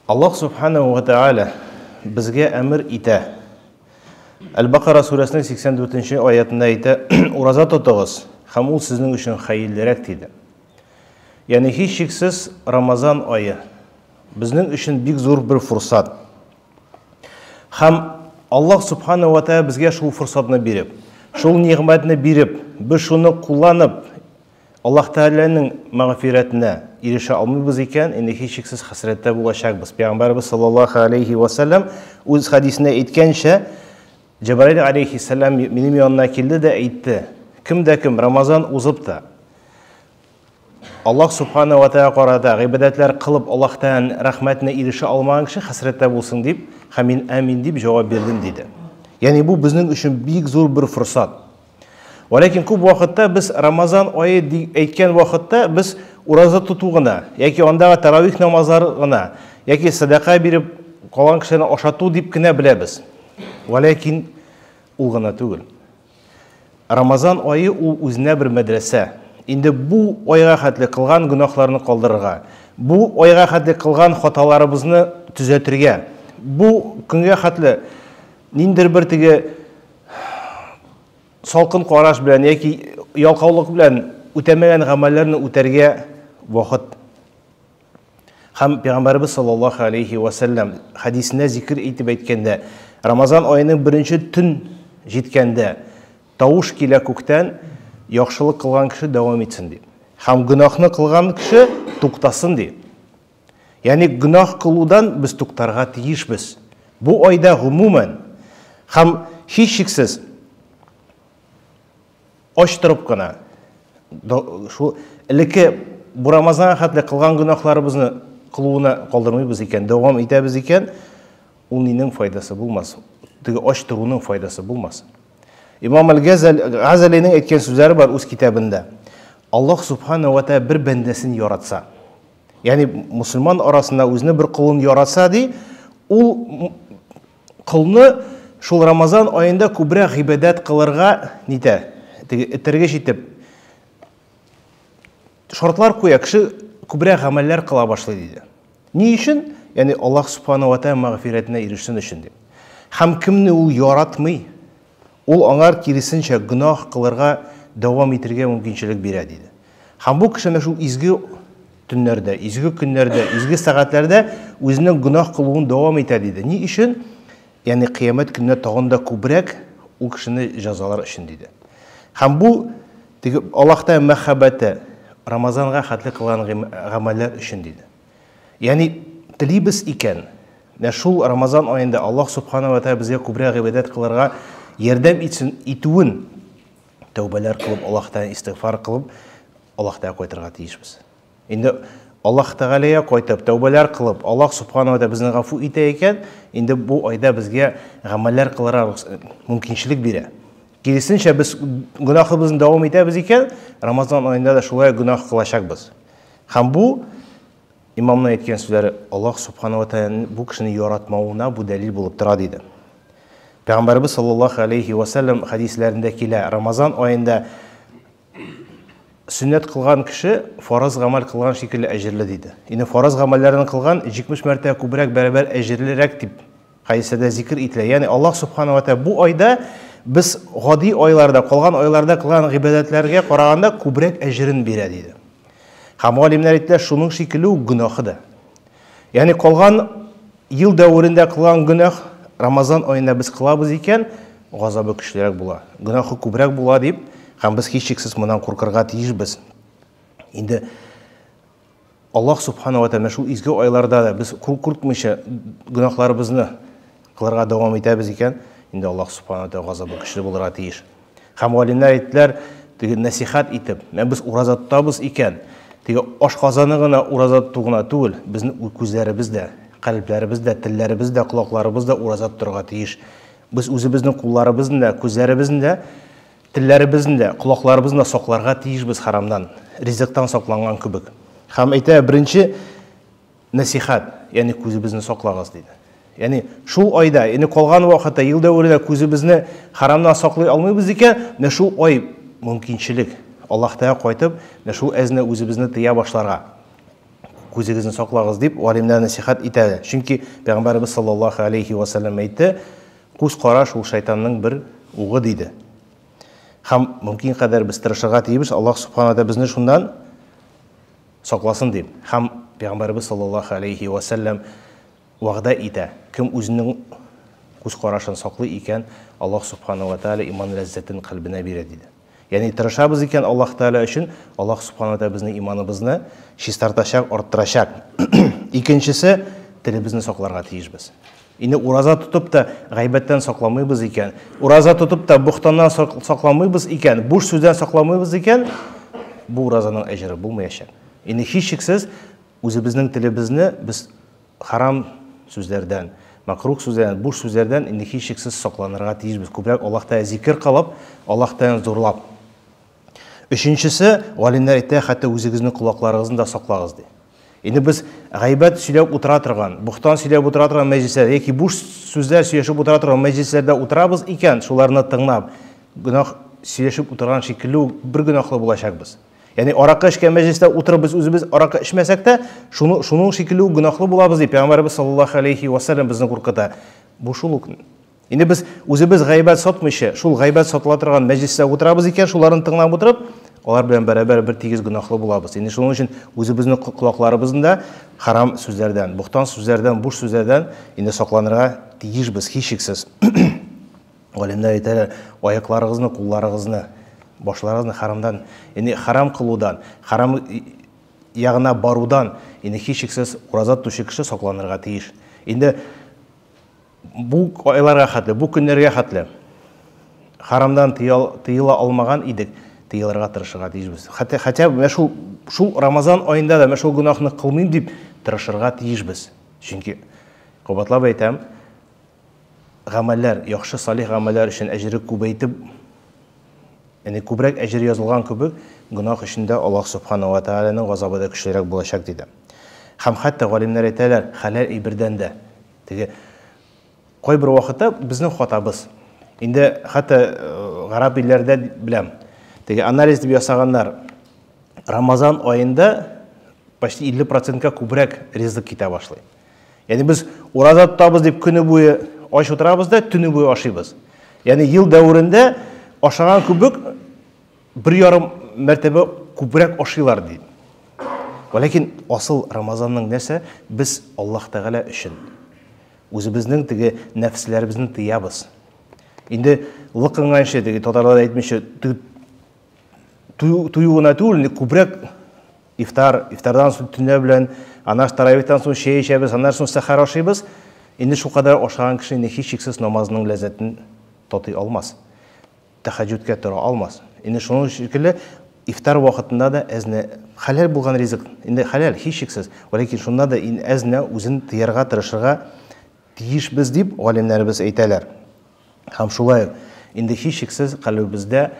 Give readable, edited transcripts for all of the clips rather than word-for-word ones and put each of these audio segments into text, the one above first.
Аллах Субханаху ва Тааля безгә әмер итә. Әл-Бақара сүрәсенең 84-нче аятында әйтә: "Ураза тотыгыз, һәм ул сезнең өчен хәерлерәк" диде. Ягъни һич шиксез Рамазан айы безнең өчен бик зур бер фурсат. Һәм Аллах Субханаху ва Тааля безгә шул фурсатны биреп, шул ниғмәтне биреп, без шуны кулланып, Аллах Тааляның мәгъфиратенә ирешә алмыйбыз икән, инде һич шиксез хәсрәттә булачакбыз. Пәйгамбәрбез саллаллаһу алейхи ва саллям үз хадисендә әйткәнчә, Җибраил алейхиссалам минем янына килде дә әйтте: "Кемдә кем Рамазан узып та Аллах Субханаху ва Тааля карата гыйбадәтләр кылып Аллаһтан рәхмәтенә ирешә алмаган кеше хәсрәттә булсын" дип, һәм мин амин дип җавап бирдем диде. Ягъни бу безнең өчен бик зур бер фурсат. Ләкин күп вакытта без Рамазан айы әйткән вакытта без ураза тоту гына, яки андагы таравих намазлары гына, яки садака биреп калган кешене ашату дип кенә беләбез. Ләкин ул гына түгел. Рамазан айы ул үзенә бер мәдрәсә. Инде бу айга хәтле кылган гөнаһларны калдырырга, бу айга хәтле кылган хаталарыбызны төзәтергә, бу көнгә хәтле ниндер бер теге салкын караш белән яки ялкаулык белән үтәмәгән гамәлләрне үтәргә вакыт. Һәм Пәйгамбәрбез саллаллаһу алейхи ва саллям хадисендә зикр итеп әйткәндә, Рамазан аеның беренче төн җиткәндә тавыш килә күктән, яхшылык кылган кеше дәвам итсен дип. Һәм гөнаһны кылган кеше туктасын дип. Ягъни гөнаһ кылудан без туктарга тиешбез. Бу айда гомумән һәм һич шиксез ачтырып кына шу элекке бу Рамазан хәтле кылган гөнаһларыбызны кылуына калдырмыйбыз икән, дәвам итәбез икән, ул нинең файдасы булмас, теге ачтыруның файдасы булмас. Имам Аль-Газалинең әйткән сүзләре бар үз китабында. Аллаһ Субханаху ва Тааля бер бәндәсен яратса, ягъни мусульман арасында үзенә бер кулын яратса ди, ул кулны шул Рамазан аенда күбрәк гыйбадәт кылырга нитә, этәргә җитеп шартлар куя, кеше күбрәк гамәлләр кыла башлый диде. Ни өчен? Ягъни Аллаһ Субханаху ва Тааля мәгъфиратенә ирешсен өчен дип. Һәм кемне ул яратмый, ул аңар киресенчә гөнаһ кылырга дәвам итәргә мөмкинчелек бирә диде. Һәм бу кеше шул изге төннәрдә, изге көннәрдә, изге сәгатьләрдә үзенең гөнаһ кылуын дәвам итә диде. Ни өчен? Ягъни кыямәт көненә тагын да күбрәк ул кешене җәзалар өчен диде. Һәм бу Аллаһта мәхәббәте Рамазанга хәтле кылган гамәлләр өчен диде. Ягъни телибез икән, шул Рамазан аенда Аллаһ Субханаху ва Тааля безгә күбрәк гыйбадәт кылырга ярдәм итүен тәүбәләр кылып, Аллаһтан истигъфар кылып, Аллаһта кайтырга тиешбез. Инде Аллаһ Тәгаләгә кайтып, тәүбәләр кылып, Аллаһ Субханаху ва Тааля безне гафу итә икән, инде бу айда безгә гамәлләр кылырга мөмкинчелек бирә. Киресенчә без гөнаһыбызны дәвам итәбез икән, Рамазан аенда да шулай гөнаһ кылачакбыз. Һәм бу имамның әйткән сүзләре Аллаһ Субханаху ва Тааляның бу кешене яратмавына бу дәлил булып тора диде. Пәйгамбәрбез саллаллаһу алейхи ва саллям хадисләрендә килә, Рамазан аенда сүннәт кылган кеше фарыз гамәл кылган шикелле әҗерле диде. Инде фарыз гамәлләрен кылган 70 мәртәбә күбрәк бәрабәр әҗерлерәк дип хадисәдә зикр ителә. Ягъни Аллаһ Субханаху ва Тааля бу айда без гади айларда, калган айларда кылган гыйбадәтләргә караганда күбрәк әҗрен бирә диде. Һәм галимнәр әйттеләр, шуның шикелле үк гөнаһы да. Ягъни калган ел дәврендә кылган гөнаһ Рамазан аенда без кылабыз икән, газабы көчлерәк була, гөнаһы күбрәк була дип, һәм без һич шиксез моннан куркырга тиешбез. Инде Аллаһ Субханаху ва Тааля шул изге айларда да без куркмыйча гөнаһларыбызны кылырга дәвам итәбез икән, инде Аллаһ Субханаху ва Тааля газабы көчле булырга тиеш. Һәм галимнәр әйттеләр, теге насихат итеп, без ураза тотабыз икән, теге ашказаны гына ураза тоту гына түгел, безнең күзләребез дә, калпларыбыз да, телләребез дә, колакларыбыз да ураза тотырга тиеш. Без үзебезнең кулларыбызны да, күзләребезне дә, телләребезне дә, колакларыбызны да сакларга тиешбез харамдан, ризыктан сакланган кебек. Һәм әйтә, беренче насихат, ягъни күзебезне саклагыз диде. Ягъни шул айда, ягъни калган вакытта, ел дәврендә күзебезне харамдан саклый алмыйбыз икән, шул ай мөмкинчелек Аллаһтан кайтып, шул әзне үзебезне тыя башларга. көзегізді сақлағыз деп алимлар насихат итәді. Чөнки Пәйғамбарыбыз саллаллаху алейхи ва саллям әйтте, күз қараш ул шайтанның бір уғы дейді. Һәм мөмкин қадар біз тырышырга тиебез, Аллаһ субхана ва безне шундан сакласын дип. Һәм Пәйғамбарыбыз саллаллаху алейхи ва саллям вәгъдә итә. Кем үзенең күз карашын саклый икән, Аллаһ субхана ва тааля иман ләззәтен калбына бирә диде. Яни тырышабыз икән Аллаһ тааля өчен, Аллаһ субхана ва тааля безнең иманыбызны чистартачак, арттырачак. Икенчесе, телебезне сакларга тиешбез. Инде ураза тутып та гайбәттән сакламыйбыз икән, ураза тутып та бухтаннан сакламыйбыз икән, буш сүздән сакламыйбыз икән, бу уразаның әҗере булмаячак. Инде һичшиксез үзебезнең телебезне без харам сүзләрдән, макрух сүзләрдән, буш сүзләрдән инде һичшиксез сакланырга тиешбез. Күбрәк Аллаһта зикр кылып, Аллаһтан зурлап. Өченчесе, галимнәр әйтә, хәтта үзегезнең кулакларыгызны да саклagыз ди. Инде без гайбәт сөйләп утыра торган, бухтан сөйләп утыра торган мәҗлесләрдә яки буш сүзләр сөйләшеп утыра торган мәҗлесләрдә утырабыз икән, шуларны тыңлап, гөнаһ сөйләшеп утырган шикелле бер гөнаһлы булачакбыз. Яни аракы эчкән мәҗлестә утырып без үзебез аракы эчмәсәк тә, шуның шикелле гөнаһлы булабыз дип Пәйгамбәрбез саллаллаху алейхи ва саллям безне куркыта. Бу шул ук. Инде без үзебез гайбәт сатмыйча, шул гайбәт сатыла торган мәҗлестә утырабыз икән, шуларны тыңлап утырып, алар белән бәрабәр бер тигез гөнаһлы булабыз. Инде шуның өчен үзебезнең кулакларыбызны да харам сүзләрдән, бухтан сүзләрдән, буш сүзләрдән инде сакланырга тиешбез һичшиксез. Галимнәр әйтәләр, аякларыгызны, кулларыгызны, башларыгызны харамдан, яни харам кылудан, харам ягына барудан инде һичшиксез ураза тутучы кеше сакланырга тиеш. Инде бу айларга хәтле, бу көннәргә хәтле харамдан тыела алмаган идек, тыелырга тырышырга тиешбез. Хәтта шул Рамазан аенда да шул гөнаһны кылмыйм дип тырышырга тиешбез. Чөнки кабатлап әйтәм, гамәлләр, яхшы салих гамәлләр өчен әҗре күбәйтеп, яни күбрәк әҗр язылган кебек, гөнаһ өчендә Аллаһ субхана ва тааляның газабы да көчлерәк булачак диде. Һәм хәтта галимнәр әйтәләр, хәләл ибердән дә теге кайбер вакытта безнең хатабыз. Инде хәтта гарап илләрдә беләм. Теге анализ дип ясаганнар, Рамазан аенда почти 50%-ка күбрәк ризык китә башлый. Яни без ураза тотабыз дип көне буе аш утырабыз да, төне буе ашыйбыз. Яни ел дәврендә ашаган күбек 1,5 мәртәбә күбрәк ашыйлар ди. Ләкин асыл Рамазанның нәрсә? Без Аллаһ Тәгалә өчен үзебезнең теге нәфсләребезне тыябыз. Инде лыкынганчы теге татарлар әйтмичә, туюына түгел, күбрәк ифтардан соң төнлә белән, анаш таравихтан соң чәй эчәбез, аннан соң сәхәр ашыйбыз. Инде шу кадәр ашаган кеше һичшиксез намазның ләззәтен татый алмас. Тәһаҗҗүдкә тора алмас. Инде шуның шикелле ифтар вакытында да әзне хәләл булган ризык. Инде хәләл һичшиксез, ләкин шунда да әзне үзен тыярга тырышырга тиешбез дип галимнәребез әйтәләр. Һәм шулай инде һичшиксез калбыбызда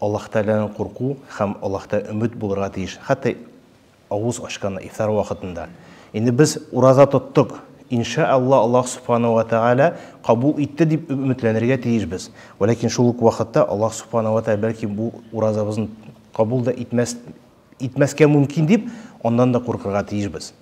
Аллаһ Тәгаләнән курку һәм Аллаһта өмет булырга тиеш. Хәтта авыз ачкан ифтар вакытында. Инде без ураза тоттык. Иншаалла Аллаһ субхана ва тааля кабул итте дип өметләнергә тиешбез. Ләкин шул ук вакытта Аллаһ субхана ва тааля бәлки бу уразабызны кабул да итмәскә мөмкин дип, ондан да куркырга тиешбез.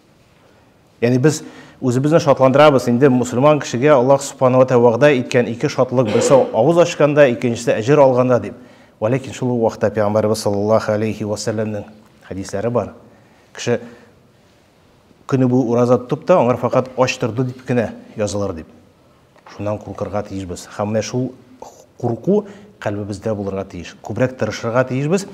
Яни без үзебезне шатландырабыз. Инде мусульман кешегә Аллаһ субхана ва тааля вәгъдә иткән ике шатлык, берсе авыз ачканда, икенчесе әҗр алганда дип. Ләкин шул вакытта Пәйгамбәрбез саллаллаху алейхи ва саллямның хадисләре бар. Кеше көне бу ураза тотып та, аңар фақат ач торды дип кенә язылыр дип. Шуннан куркырга тиешбез. Һәм шул курку калбыбызда булырга тиеш. Күбрәк тырышырга тиешбез.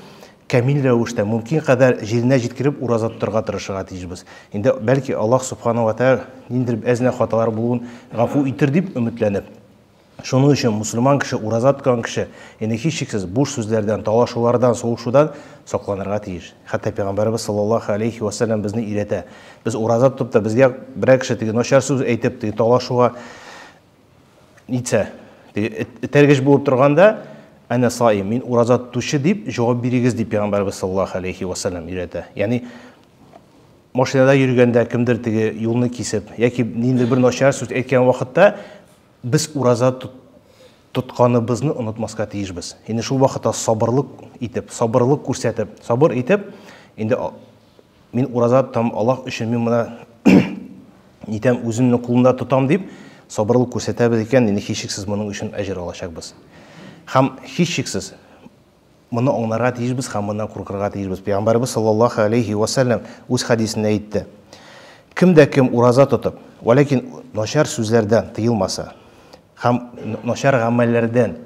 Камил рәвештә, мөмкин кадәр җиренә җиткереп ураза тотырга тырышырга тиешбез. Инде бәлки Аллаһ субхана ва тааля ниндидер әзне хаталар булуын гафу итер дип өметләнеп. Шуның өчен мусульман кеше, ураза тоткан кеше, яни һичшиксез буш сүзләрдән, талашулардан, сугышудан сакланырга тиеш. Хәтта Пәйгамбәрбез саллаллаху алейхи ва саллям безне өйрәтә. Без ураза тотып та безгә берәр кеше теге начар сүз әйтеп, теге талашуга нитсә, теге тәргеш булып торганда, ана саим, мин ураза тутучы дип җавап бирегез дип Пәйгамбәрбез саллаллаху алейхи ва саллям өйрәтә. Яни машинада йөргәндә кемдер теге юлны кисеп, яки ниндидер бер начар сүз әйткән вакытта biz ураза тотканыбызны онытмаска тиешбез. Инде шул вакытта сабырлык итеп, сабырлык күрсәтеп, сабыр итеп, инде Мин ураза тотам, Аллах өчен мин моны нитәм үземнең кулымда тотам дип сабырлык күрсәтәбез икән, инде һичшиксез моның өчен әҗр алачакбыз. Һәм һичшиксез моны аңларга тиешбез һәм моннан куркырга тиешбез. Пәйгамбәрбез саллаллаһу алейхи ва саллям үз хадисендә әйтте: Кем дә кем ураза тотып, ләкин начар сүзләрдән тыелмаса һәм начар гамәлләрдән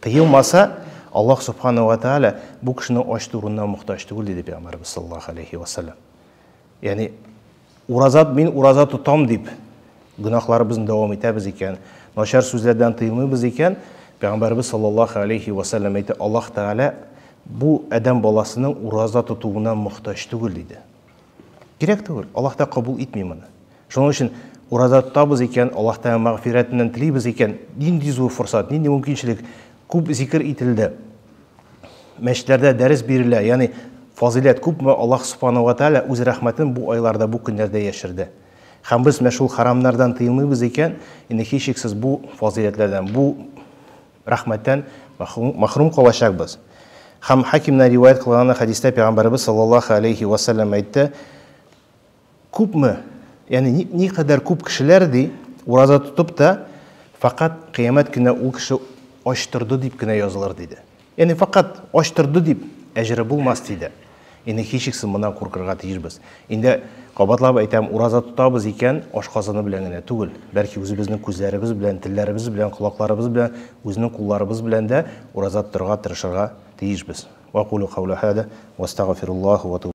тыелмаса, Аллаһ субханаһу ва тааля бу кешене ач турына мохтаҗ түгел диде Пәйгамбәрбез саллаллаһу алейхи ва саллям. Ягъни мин ураза тотам дип гөнаһларыбызны дәвам итәбез икән, начар сүзләрдән тыелмыйбыз икән, Пәйгамбәрбез саллаллаһу алейхи ва саллям әйтте: Аллаһ тааля бу адәм баласының ураза тотуына мохтаҗ түгел диде. Кирәк түгел, Аллаһ та кабул итми моны. Шуның өчен ураза тотабыз икән, Аллаһтан мәгъфирәтеннән телибез икән, нинди зур форсат, нинди мөмкинчелек, күп зикр ителде. Мәчетләрдә дәрес бирелә, ягъни фазилат күпме Аллаһ субханаһу ва тааля үз рәхмәтен бу айларда, бу көннәрдә яшерде. Һәм без мәшул харамнардан тыелмыйбыз икән, инде һичшиксез бу фазилатлардан, бу рәхмәттән мәхрүм калачакбыз. Һәм Хакимнән риваят кылган хадистә Пәйгамбәрбез саллаллаһу алейхи ва саллям әйтте: Күпме, ягъни никадәр күп кешеләр ди, ураза тотып та фақат кыямәт көнә ул кеше ачтырды дип кенә язылыр диде. Ягъни фақат ачтырды дип әҗре булмас диде. Инде һичшиксез моннан куркырга тиешбез. Инде кабатлап әйтәм, ураза тотабыз икән, ашказаны белән генә түгел, бәлки үзебезнең күзләребез белән, телләребез белән, колакларыбыз белән, үзенең кулларыбыз белән дә ураза тоторга тырышырга тиешбез. Ва кулу каула хада ва астагфируллаһ ва